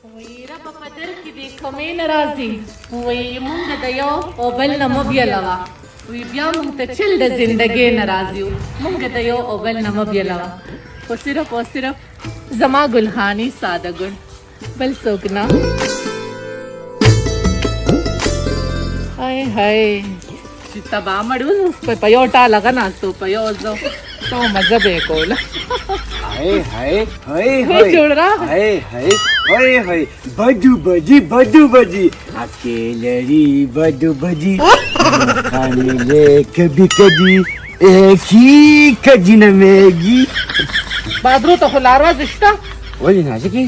ویره په قدر کې دې کمې نه راځي وایي مونږ د یو او بل نه مه بیلوه وی بیا مونږ ته چل د زندګۍ نه راځي مونږ د یو او بل نه مه بیلوه خو صرف او صرف زما ګلخاني ساده ګل بل څوک نه هاي هاي چې تبا مړو په یو ټاله ناستو په یو ځو تو مزه به یې کوله हाय हाय हाय हाय चोड़ा हाय हाय हाय हाय बजू बजी अकेलरी बजू बजी खाने ले कभी कभी एक ही कजी न मैगी بادرو ته خو لار وځشته ولې نازکې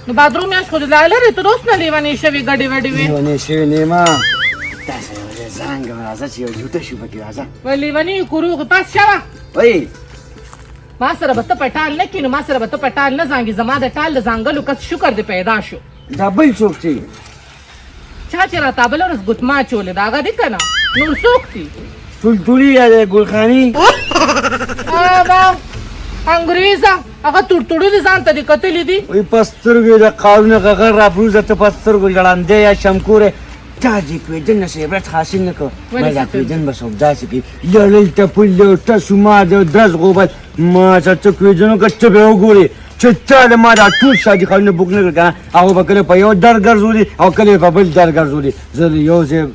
نو بادرو میاشت خو د لا لرې تر اوس نه لیونې شوې ګډې وډې وې لیونې شوې نه ما تاسو یو زنګ راځه چې یو جوته شو پکې راځه وای لیونې کورو پاس شوه وای ما سره به ته پټال نه کینو ما سره به ته پټال نه زانګي زما د ټال د زانګلو کس شکر دې پیدا شو دا بل څوک دی چا چې راته بله ورځ ګوتما اچولې د هغه دی که نه نور څوک دي ټولټولي یا د ګلخاني هغه انګریزه هغه تورتړلي ځان ته دې کتلي دي وای په سترګو د قارونه غغر راپروزه ته په سترګو ژړندې یا شمکورې تا دې کوېدن نه څه عبرت حاصل نه کړ ما دا کوېدن به څوک داسې کوي لړل ټپل او ټسو ما د درز غوبل ما چې څه کوېدنو که ته به وګورې چې تا د ما دا ټول شادي خانونه بوک نه کړل که نه هغه به کله په یو در ګرځولي او کله په بل در ګرځولي زه د یو ځای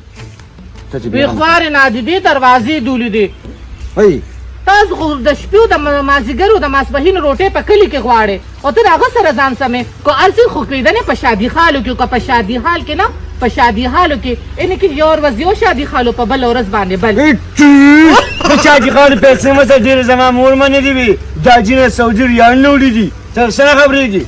بې خوارې نادیدې دروازې دولې دي وایي تاسو خو د شپې او د مازدیګر او د ماسپښین روټۍ په کلي کې غواړې او ته د هغه سره ځان سمې که هر څه خو کېدنې په شادي حالو کې که په شادي حال کې نه په شادي حالو کې یعنې کې یو ورځ یو شادي حالو په بله ورځ باندې بل د شادي حالو پیسې مته ډېرې زما مور منې دي وي دا جینه سعودي ریال نه وړي دي ته څنګه خبرېږي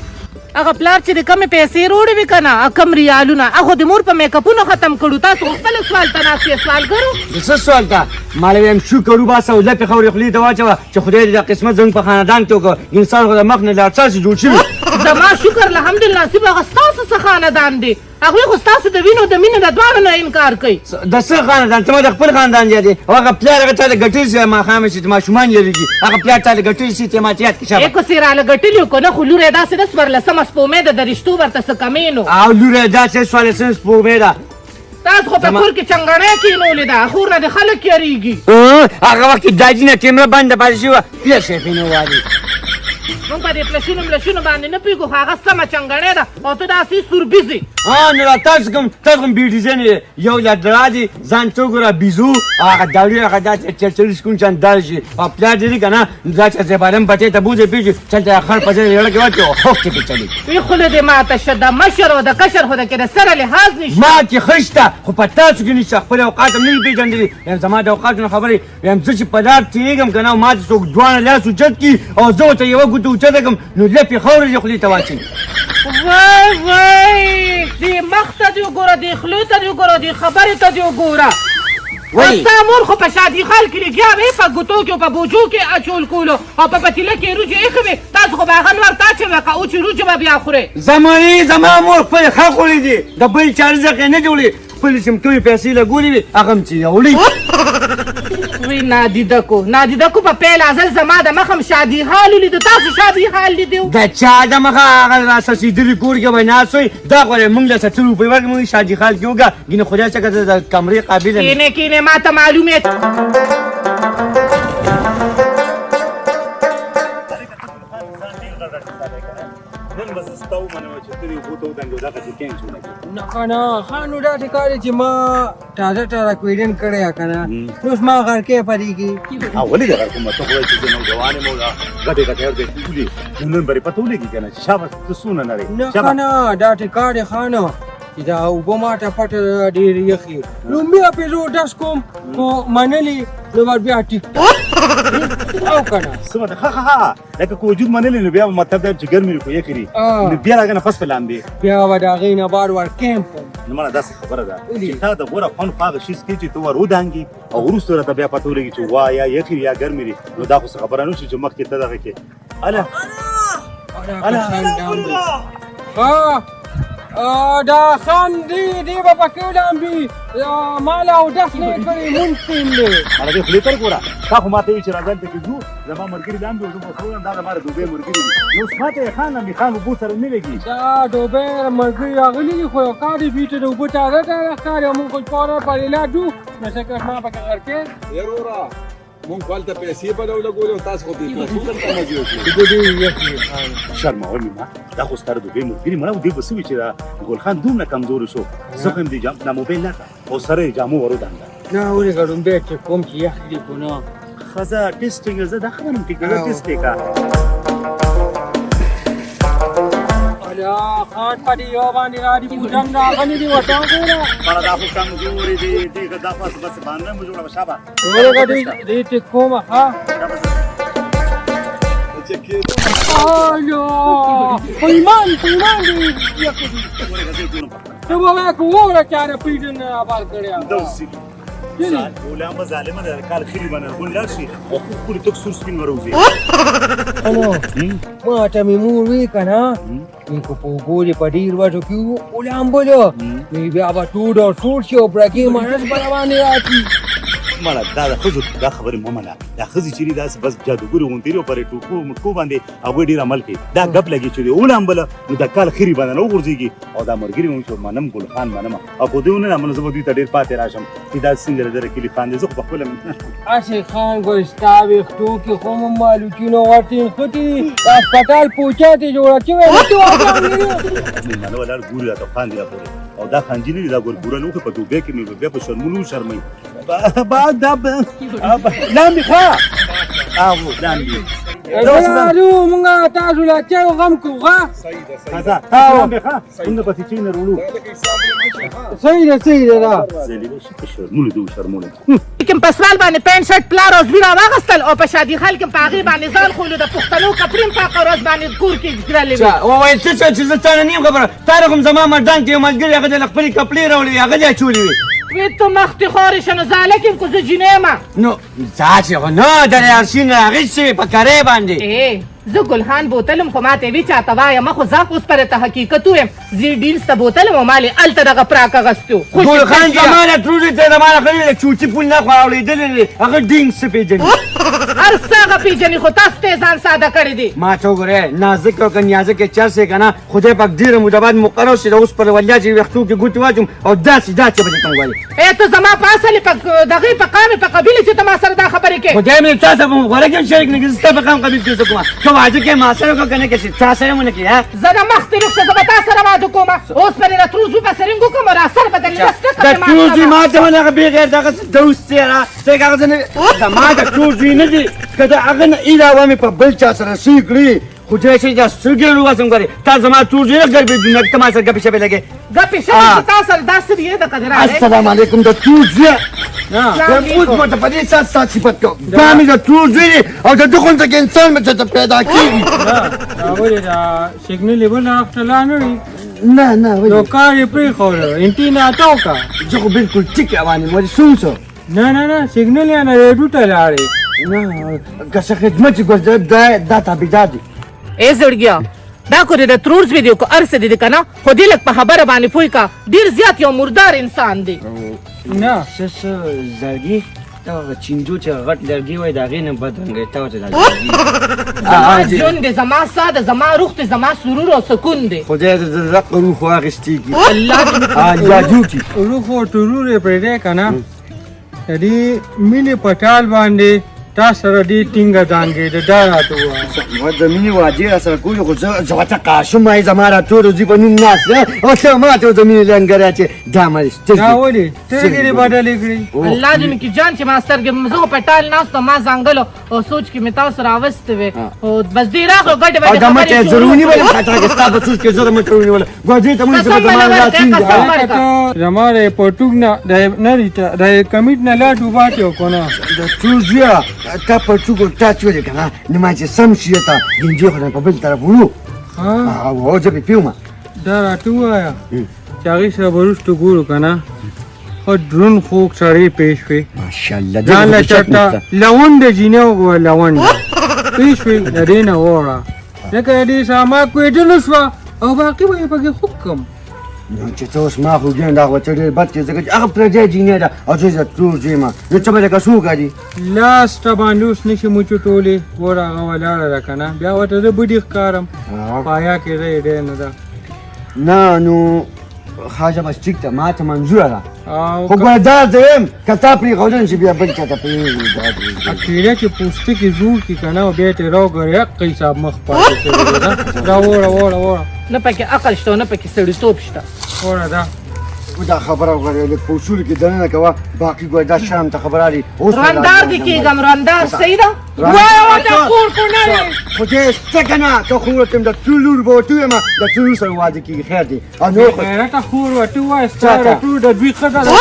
هغه پلار چې د کمې پیسې روړې وي که نه کم ریالونه هغه د مور په میکاپونو ختم کړو تاسو خپل سوال ته ناست یې سوال ګرو د څه سوال ته ما له ویم شکر وباسه او لپې خورې خولې ته واچوه چې خدای دې دا قسمت زموږ په خاندان کې وکړه انسان خو د مخ نه لا څاسې جوړ شوي زما شکر الحمدلله نصیب هغه ستاسو څه خاندان دی هغوی خو ستاسو د وینو د مینې د دواړو نه انکار کوي د څه خاندان ته ما د خپل خاندان یادې او هغه پلار هغه تا د ګټۍ سي ماښامه چې ماشومان یېرېږي هغه پلار تا د ګټۍ سي ته ماته یاد کړه شابه ایکو سې راله ګټلي که نه خو لور یې داسې نه څوارلسمه سپومې ده د رشتو ورته څه کمې نو او لور یې داسې څوارلسمه سپوږمۍ ده تاسو خو په کور کې چنګړی کېنولې ده خور نه د خلک یېرېږي هغه وخت کې داجي نه کیمره بنده پاتې شوه پېښې پې نه والي مونږ په دې پلشونو ملشونو باندې نه پوهېږو خو هغه سمه چنګړی ده او ته داسې سوربیزې نو را تاسو کوم بي ډیزاین یو لا درازي ځان ته وګوره بیزو هغه داړي هغه داسې چرچرس کوم چاندار شي او پلار دې که نه دا چې زبالم بچې ته بوځې پېږي چلته خر په ځای یړه کې واچو خوف کې چلی وی خوله دې ماته شه د مشر او د کشر خو د کې د سره لحاظ نشته ما کې خشته خو په تاسو کې نشته خپل اوقات هم نه پېژندلي یم زما د اوقاتو خبرې یم زه چې په لار تېرېږم که نه ما چې څوک دواړه لاس اوچت کړي او زه ورته یوه ګوته اوچته کړم نو لپې خاورې دې خولې ته واچوي وای وای دې مخ ته دې وګوره دې خولې ته دې وګوره دې خبرې ته دې وګوره ستا مور خو په شادي حال کې لګیا وې په ګوتو کې او په بوجو کې اچول کولو او په پتیله کې روجې ایښې وې تاسو خو به هغه نور تاچوې که او چې روجې به بیا خورې زما مور خپل ښه خوړې دي د بل چا رزق یې نه جوړي خپلې چې کومې پیسې لګولې وي هغه هم چې راوړي وی نادیده کو په پیل ازل زما د مخم شادي حال ولیدو تاسو شادي حال لیدو د چا د مخه هغه راسسېدلي کور کې به ناست وی دا خو موږ له 70 روپۍ ورکړې موږ شادي حال کې وکړه ګینه خدای څخه د کمرې قابله کینې ما ته معلومې نه خانو دا ټکار چې ما تازه کویډن کړی که نه اوس ما غر کې پرېږي ولې د غر کومه ته خدای چې زه نوجوان یم او ګټې ګټې ټولې نن برې پته ولګي که نه چې شابه ته څونه نرې نه که نه دا ټکار دی خانو چې دا اوبه ماته پټه ډېر یخي لومبي پې زه ډس کوم خو منلي نو بیا ټیک او که نه څه مطلب ښه لکه که وجود منلی نو بیا مطلب دا چې ګرمې خو یخې دي نو بیا راګه نفس په لاندې بیا به د هغې نه بار ور کیمپ نو مړه داسې خبره ده چې تا د غوره خوند په هغه شیز کې چې ته ور ودانګي او وروسته راته بیا پته ولګي چې وا یا یخې یا ګرمې دي نو دا خو څه خبره نه شي چې مخکې ته دغه کې دا خان دی به پکې لامبي مال او داس نه کړی ممکن دی مړه دې خلی تر ګوره تا خو ماته وی چې راځم ته کېږو زما مرګري لاندې زه په خو دا ماره دوبه مرګري نو سماته خان می خان وبو سره نه لګي دا دوبه مرګري اغلی خو کاری بیټه د وبو تاره دا کاری مونږ خو پاره پاره لا دو نشه کښما پکې ورکه ضرورا مونږ خپل ته پیسې په ډول ګورو تاسو خو دې څه کوم مزه وکړي دې یې شرمول ما دا خو ستاره دوبه مرګري مړه دې بسوي چې ګل خان دومره کمزور شو زه هم دې جام نه موبایل نه او سره جامو ورو دانګا نه ولې غړم به چې کوم چې یخلی کو نه خزا ټیسټینګ زه دا خبرم ټیک نه ټیسټ کا الا خان پدې یو باندې را دي پوجن دا غني دی وټا ګوره مړه دا خو کمزوري دې دا پاس بس باندې مو جوړه شابه ولې غړي دې ټیک کوم ها چې کې آیا پیمان دی یخلی ته ولا کوه چاره پیډن آباد کړیا دوسی ولما ظالمه ده کال خلی باندې ګون لاشي او خپل تک سور سپین وروزي انو ما ته می مور وی کنه این کو په ګوري په ډیر وټو کیو ولام بولو می بیا با ټوډ او سور شو برګي مانس باندې راځي مړه دا خزو دا خبره ممنه دا خزي چې داس بس جادوګر غونډيرو پرې ټوکو مټکو باندې هغه ډیر عمل کوي دا غب لګي چې ولام بل نو دا کال خری باندې نو ورځيږي او دا مرګري مو شو منم ګل خان منم او په دېونه منځ به دې ډیر پاتې راشم چې دا څنګه لري کلی خان دې زه په خپل اسی خان ګوستاوي خطو کې کوم مالوچینو ورتين خدي هسپتال پوچاته جوړه چې وته منو ولر ګوري دا خان دی راپورې او دا خانجینی دا ګور نو په دوبه کې مې بیا په شرمونو شرمای بعد لامبي خا لامبي الو مونږه تاسو لا چې غم کوغه خزا لامبي خا څنګه پاتې چې نه ورو صحیح ده زلي شي شرمونه دو شرمونه کوم پسوال باندې پین شرټ پلار اوس وینا واغستل او په شادي خلک په هغه باندې ځان خولو د پښتنو کپریم په قروز باندې کور کې ګرلې او وای څه زه ته نه نیم خبره تارغم زما مردان کې ملګری هغه د خپل کپلې راولي هغه ځای چولی وي وی ته مختی خوري شنو زالکم کو زه جنېما نو ځاچ نه درې ارشین هغه څه په کارې باندې زه ګلخان بوتلم خو ماته وی چاته وایم مخ زه اوس پر ته حقیقت وایم زی ډیلز ته بوتلم مالي الته دغه پراکه غستو ګلخان زمانه تروزه ته زمانه کړی چوچی پول نه خورولې دلې هغه ډینګ سپېجن ارساغه پیجنې خو تاسو ته ځان ساده کړی دی ما ته وګوره نازک او کنیازه کې چرسه کنه خدای پاک ډیر مدباد مقرر شي اوس پر ولیا چې وختو کې ګوت واجم او داسې به کوم وایي ته زما په اصل په دغه په قام په قبيله چې ته ما سره دا خبرې کې خدای مې تاسو په غوړه کې شریک نه کیسه په قام قبيله کې کوم واجه کې ما سره کو کنه کې تاسو سره مونږ کې ها زه د مخ تلوخ څه به تاسو سره واده کوم اوس پر راتروزو په سرنګو کوم را سره بدل دا تروزي ما ته نه بغیر دغه دوست سره څنګه نه ما دا تروزي نه دي کله هغه نه علاوه مې په بل چا سره سیګړي خو دې چې دا سګړو واسم غري تاسو ما تروزي نه ګرځي دنیا ته ما سره غپې شپې لګي غپې شپې تاسو سره داسې دی د قدر السلام علیکم د تروزي دا موږ مته په دې سات صفات کو دا مې د تروزي او د دغه څنګه انسان مې ته پیدا کیږي دا ولې دا سیګنل لیول اختلا نه وي نه نو کار یې پرې خوړو انټینا ټوکا زه خو بالکل ټیک روانم ولې سوسو نه سیګنل یې نه ریډو ته لاړې نه که څه خدمت ګرځي دا تابعداري ای زړګیا دا کو د تروز ویډیو کو ارسه دي کنه خو دې لک په خبره باندې پوي کا ډیر زیات یو مردار انسان دی نه څه زړګي دا چینجو چې غټ لرګي وای دا غینه بدرنګي تا ته لګي جون دې زما ساده زما روح ته زما سرور او سکون دی خدای دې زړه روح واغستېږي الله دې یا جوټي روح او ترور پرې ده کنه دې مینه پټال باندې تاسو سره دې ټینګه دانګې د داراتو و زمینی واجی سره کوی خو زه ته قاشم ما زماره تور زی په نوم ناس او ته ما ته زمینی لنګره چې دامل دا ولي ته دې بدلې کړې الله دې کی جان چې ماستر کې مزو پټال ناس ته ما زنګلو او سوچ کې می تاسو راوستې وې او بس دې راغلو ګډ وې دا مته ضروري ولا خاطر کې تاسو سوچ کې زره مټرونی ولا ګوډې ته مونږ ته زماره زماره پټوګ نه ریته د کمیټ نه لا ډوباتو کنه د توزیا تا پټوګ تا چولې کنه نه ما چې سم شي ته ګنجو خو په بل طرف ورو او ځکه پیوما دا راټوایا چې هغه سره ورستو ګورو کنه او درون خوک سره پیش وي ماشاءالله دا لا چټه لوند جینو غو لوند پیش وي درینه وره لکه دې ساما کوې دلسوا او باقي به پکې حکم نو چې ته اوس ما خو ګین دا خو ته ډېر بد کې ځکه چې هغه پردی جینۍ ده او زه یې ټول ځیم نو څه به لکه څوک دي لاس ته باندې اوس نشي مو چټولې ګوره هغه ولاړه ده که نه بیا ورته زه بډي ښکارم پایا کې دی ډېر نه ده نه نو خاجه بس ټیک ده ما ته منظوره ده او خو ګوره دا زه یم که تا پرېښودل چې بیا بل چا ته پرېږدي اکیره چې پوستکي زور کي که نه او بیا یې ترې راوګرې حق حساب مخ پاتې شوی دی ده دا وړه وړه وړه نه پکې عقل شته او نه پکې سړیتوب شته وړه ده دا خبره وګوره لږ په اصولو کې دننه کوه باقي ګوره دا شرم ته خبره دي رندار دې کېږم رندار صحیح ده وایه ورته کور کو نه دی خو چې څه که نه ته خو ورته د ټول لور به ورته ویم د ټول لور سره واده کېږي خیر دی او نور خو غیرته خور ورته ووایه ستا د ټولو د دوی ښځه ده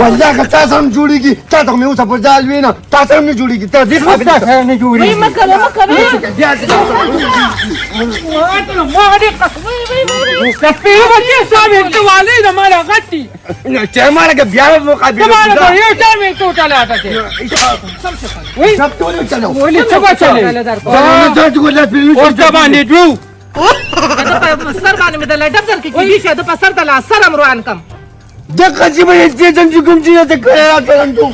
والله که تا سره هم جوړېږي تا ته خو مې اوسه پر ځای وینم تا سره هم نه جوړېږي ته دې ستا خبرې سره نه وایي جوړېږي مه کوه مه کوه بیا دې د پیرو بچې ستا مې والۍ د ماله غټ دي چې ما لکه بیا به مقابله زمانه به یو چا مې ټوټه لاته کې وایي سب ټول چلو ولې څه به چلې دا درد ګوله پیلو ورته باندې درو د په سر باندې مې د لډب در کې کېږي چې د په سر د لا سر هم روان کم دغه چې به دې څنګه کوم چې ته کړه کړم ته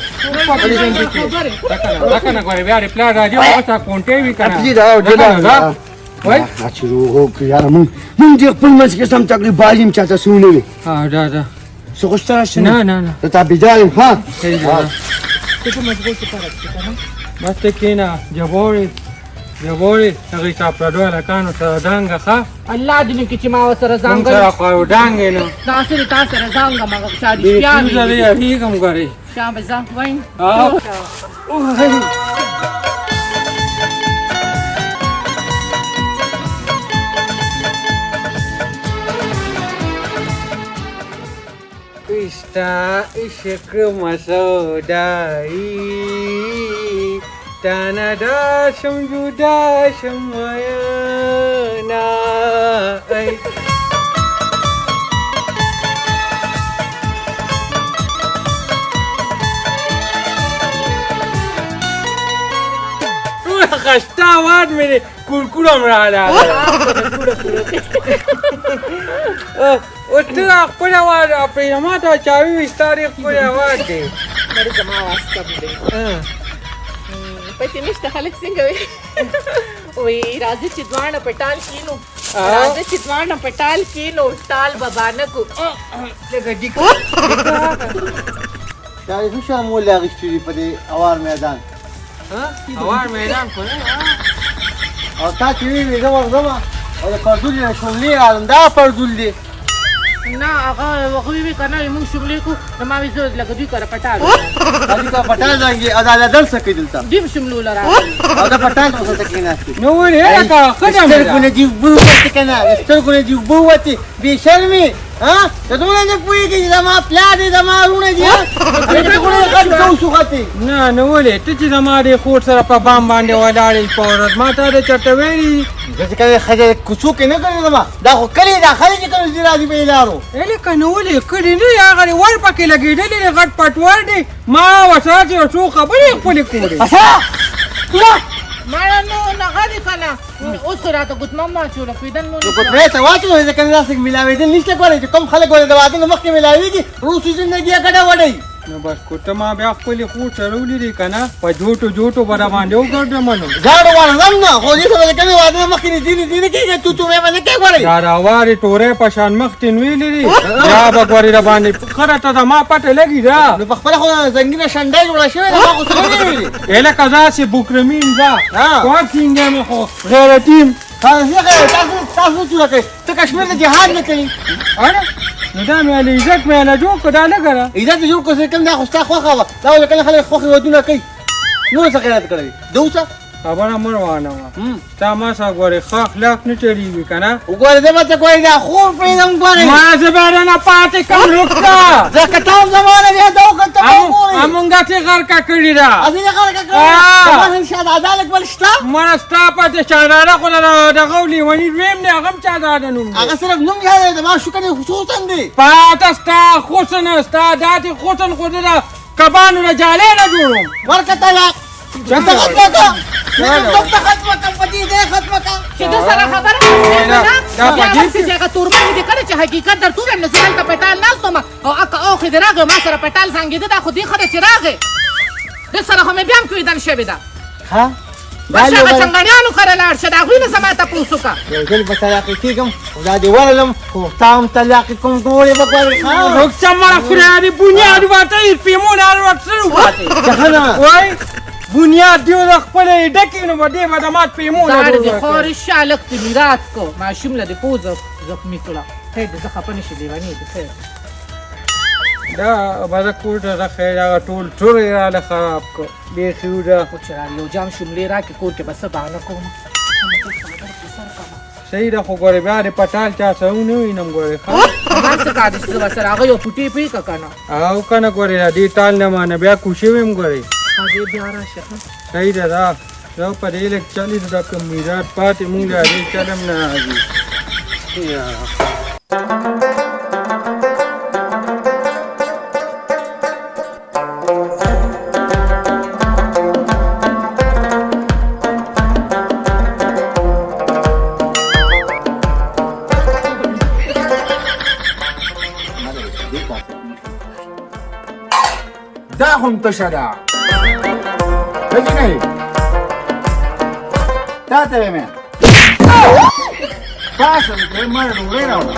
دا کنه غواړي بیا ریپلا راځي او تا کونټې وی کنه اپلی دا او جلا وای چې روغو کې یار مونږ دې خپل منځ کې سم تکلیف بالیم چاته سونه وي ها دا دا څه خوشته شنه نه نه نه ته تا بيځایم ها صحیح ده بس ته کېنه جبورې هغې تا پردو هلکانو سره دانګه ښه الله دې مې کې چې ما ورسره موږ زانګل سره خو ډانګې نه تاسو دې تا سره زانګم هغه شادي بې شپیا فیوزه مې دې یارېږم ګورې شام به زه وایم Pesta ishq masodai Tanada samjuda samayana خسته واد مې کورکورم رااله اوس ته خپل واد پرې ما ته چاوي وستارې خپل واد دی مړ زما आवाज کم دی پته نشته خلک څنګه وي راځي چې دوانه پټال کینو راځي چې دوانه پټال کینو ټال بابانه کو لکه ډیک شاید خوشم مولا غشتری په دې اوار میدان اوار میدان کو نه او تا چې وی زه ورغلم او د پردول نه شغلې عالم دا پردول دی نه هغه وی کنه موږ شغلې کو نو ما وی زه لکه دوی کړه پټال علي کا پټال ځانګي عدالت در سکے دلته دیم شملو لرا او دا پټال څه ته کې ناشته نو ولې هغه خدام سترګو نه دی بوته کنه سترګو نه دی بوته به شرمي ها ته دوی نه پويږي دا ما پلا دي دا ما رونه دي سترګو نه غږ شو غتي نه نو ولې ته چې زما د خور سره په بام باندې ولاړې پورت ما ته د چټه ویلي چې کله خځه کوڅو کې نه کړی دا خو کلی دا خلک کله زیرا دی په لارو اله کنه ولې کړي نه هغه ور پکې لګېدلې غټ پټوار دی ما وسره چې څو خبرې خپل کړې ما نو نه غادي کنه اوس راته ګوت ماما چوره پیدن مو نو کوتره ته واچو چې کنه داسې ملاوي دي نشته کولی چې کوم خلک ولې د واده نه مخکې ملاويږي روسي ژوندګي ګډه وړي نو بس کوته ما بیا خپل خور سره ولې کنه په جوټو برا باندې وګرځم نو ګاډو ورغم نه خو دې سره کنه واده نه مخکې دي کېږي تو مې باندې کې وړي دا راواري تورې په شان مخ تنوي لري یا بګوري را باندې خره ته ما پټه لګي دا نو په خپل خو زنګینه شندای جوړه شوی دا خو څه نه ویلي اله کزا سي بوکرمین دا ها. کو څنګه مې خو غیرتیم تاسو څه کوي ته کشمیر د جهاد نه کوي اړه نو دا مې له عزت مې له جوړ کړه لګره عزت جوړ کو څه کوم دا خو ستا خوخه وا دا ول کله خلک خوخه ودونه کوي نو څه خیرات کړی دوسه خبره مروانه وا تا ما سره غوري خو اخلاق نه چریږي کنه وګوره دې ماته کوي دا خو پېدم غواړي ما زبره نه پاتې کوم لوکتا زکه تاسو زمانه بیا دا وخت ته وګورئ امونګه ته غر کا کړی دا اسی نه خلک کوي ما ان شاء الله عدالت ولشتا مرستا پاتې شاداره خو نه د غولي ونی ویم نه غم چا داد نوم هغه صرف نوم یاد دی ما شو کنه خصوصا دی پاتستا خوشن استا داتي خوشن خو دا کبانو نه جاله نه جوړم ورکه طلاق څنګه ختمه کا ختمه کا پدې دې ختمه کا چې د سره خبره دا بیا پټي ورته چې هغه تورمنې دې کړی چې حقیقت در توره نه زه دلته پټال ناست وم او اکه اوښې دې راغی ما سره پټال زنګېده دا خو دې ښه ده چې راغی د سره خو مې بیا هم کویدل شوې ده ها بس هغه چنګڼیانو کره لاړ شه د هغوی نه زما تپوس وکړه یو ځل به طلاقې کېږم خو دا دې ورلم خو تا هم طلاقې کوم ټولې به کوې ها رخصت خوري بنیاد واټی پیمون الوتلو جهنم وای بنیاد دیو د خپل ډکې نو باندې به د مات پیمون داړې دې خورې شالک دې میراث کو ماشوم له دې پوزه زخمي کړه خیر دې زه خفه نه شي لیونی دې خیر دا بعد کوټه د خیر هغه ټول را خراب کو بیخي ودا خو چې یو جام شملې راکړې کور کې به څه بهانه کوم صحیح ده خو ګورې بیا د پټال چا څه ونه وینم ګورې ښه ما څه کار دی چې زه به سره هغه یو پوټې پوهې که که نه او که نه ګورې دې ټال نه مانه بیا کوشي ویم ګورې هغې بیا راشه صحیح ده دا زه په دې لږ چلې د کم میراث پاتې مونږ د دې چلم نه راځي دا هم تشه ده هیچی نه تا ته ویم پاسه دې مړ ډوړې راوړه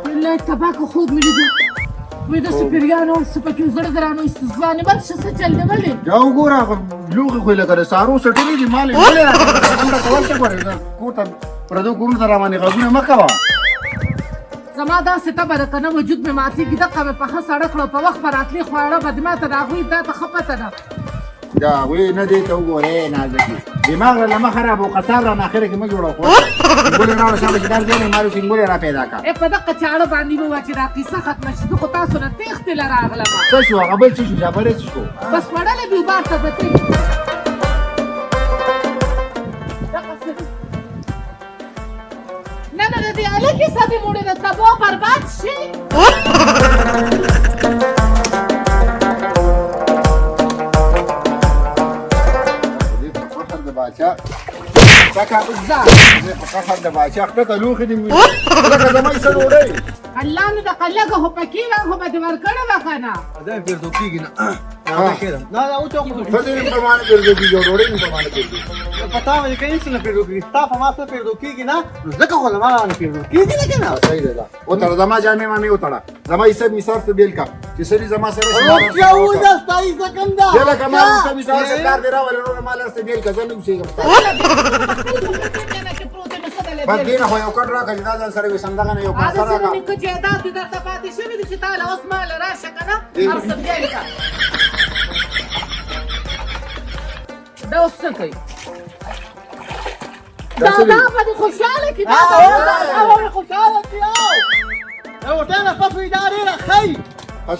والله تباکو خوب مې لیده وایي داسې پیریانو څه پکې زړه درانه استزوانې بل شه څه چل دی ولې دا وګوره لوښي خو یې لکه د سارو سټلې دي مالې ولې راغلې همدا کول څه ګورې کور ته پردو کورونو ته راباندې غږونه مه کوه زما داسې تبه ده که نه وجود مې ماتېږي دقه مې پخه سړه کړه په وخت به راتلې خواړه به د ماته د هغوی دا ته ښه پته ده دا وی نه دی ته وګورې نازکي دماغ له مه خراب او قصاب را ناخره کې مه جوړه خو ګولې راوړه شابه چې دا ځای نه مارو سنګولې را پیدا کا په دقه چاړه باندې به وه چې دا قیصه ختمه شي زه خو تاسو نه تېښتې له راغلم څه شو هغه بل څه شو جابرې څه شو بس وړلې بیوبار ته به تلې نه نه د دې هلک کیسه دې موړې ده تباه برباد شي فخر د باچا څکه فخر د باچا ټکه لوخې دې لکه زما یې سره وړی الله نو د قلګه خو پکې وه خو به دې ورکړې وه که نه دا پیردو کېږي نه نه دا اوچوکو ښځې نیم په معنی ګرځي کېږي او ډوډۍ نیم په معنی ګرځي پتا مې که هېڅ نه پیردو کېږي ستا په ما څه پیردو کېږي نه نو ځکه خو له ما نه پیردو کېږي نه که نه صحیح دی دا وتړه زما جامې مامې وتړه زما حساب مثال ته بیل کا چې سړي زما سره روغتیا وځه ستا حصه کم ده یا لکه ما حساب مثال سره کار دی راولې نور ما لاسته بیل کا زه نه اوسېږم بس دې نه خو یو کټ راکړه چې دا ځان سره وسم دغه نه یو کار هغه سره راکړه نیکه جایداد دې درته پاتې شوي دي چې تا له اوس ماله راشه که نه هر څه بیل که دا اوس څه کوي دا به دې خوشحاله کړي دا به خوشحاله کړي او ورته نه پس وي دا ډېره ښه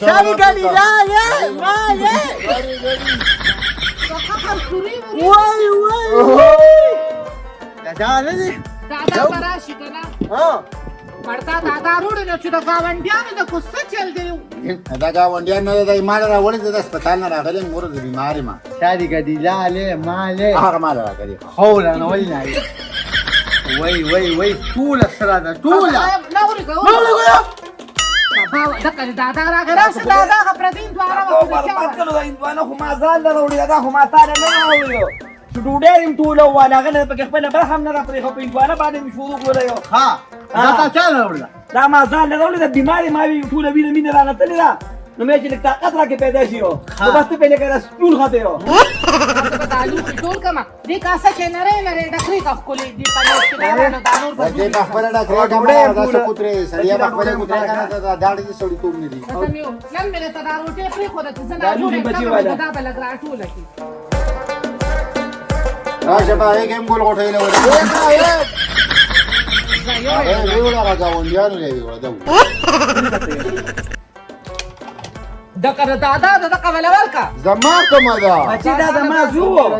شالي ګلي لا یې ما یې فخر سوري وای دا نه دي دادا به راشي که نه ورته دادا روړی نو چې د ګاونډیانو د کو څه چل دی دا ګاونډیان نه دی ما راوړی زه د هسپتال نه راغلی یم ګوره زه بیمار یم شالي ګلي لا لې ما لې هغه ما راغلی خوله نه ولې نه وای ټوله سره ده ټوله نه ورګو دغه دادا راغی راشه دادا هغه پردي هندوانه وه برباد کړو دا هندوانه خو ما ځان له راوړي دا خو ما تا نه راوړي چې ډوډۍ یم ټوله وواله هغه نه پکې خپله برخه هم نه راپرېښه په هندوانه باندې مې شروع کړی ها دا تا چا نه راوړله دا ما ځان له راوړي دا بیمار یم ما وي ټوله وینه مینه رانتلې ده نو مې چې لږ طاقت راکې پیدا شي نو بس ته پهلې که دا سټول خطې به دا لوښي ټول کړمه دې کاسه کې نری نری ډکرې که ښکلې دې پنیر کې دا نور به دې په خپله ډکرې کړه دا څه کوترې سړیا په خپله کوترې کنه دا داړې دې سړیتوب نه دي نن مې درته دا روټۍ پرېښوده چې زه ناجوړې کړم دا به لږ راټوله کړي راشه په هغې کې هم ګل غوټۍ له ورې ویوړه هغه ګاونډیانو له یې ویوړه دغه دادا دغه وله ورکه زما کومه ده بچي دا زما زوی و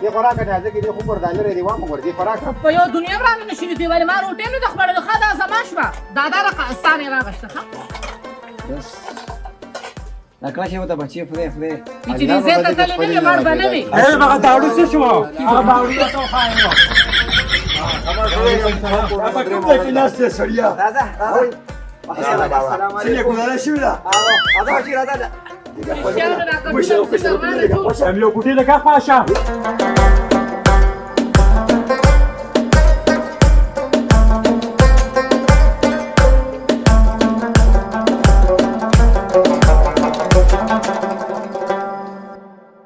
دې خوراک نه ځکه دې خو پر دالر دی وامه ور دې خوراک په یو دنیا باندې نشي دی ولې ما روټۍ نه د خوړلو ښه دا زما شوه دادا راستانې راغشته ښه لکه شی وته بچی فرې چې دې زه ته تللی نه وي مړ به نه وي هغه داړو څه شو هغه داړو ته خاینو په کوم ځای کې ناست یې سړیا راځه څنګه ګلاره شوې ده راځه چې راځه شاور راکړه هم یو ګوټې لکه خواشه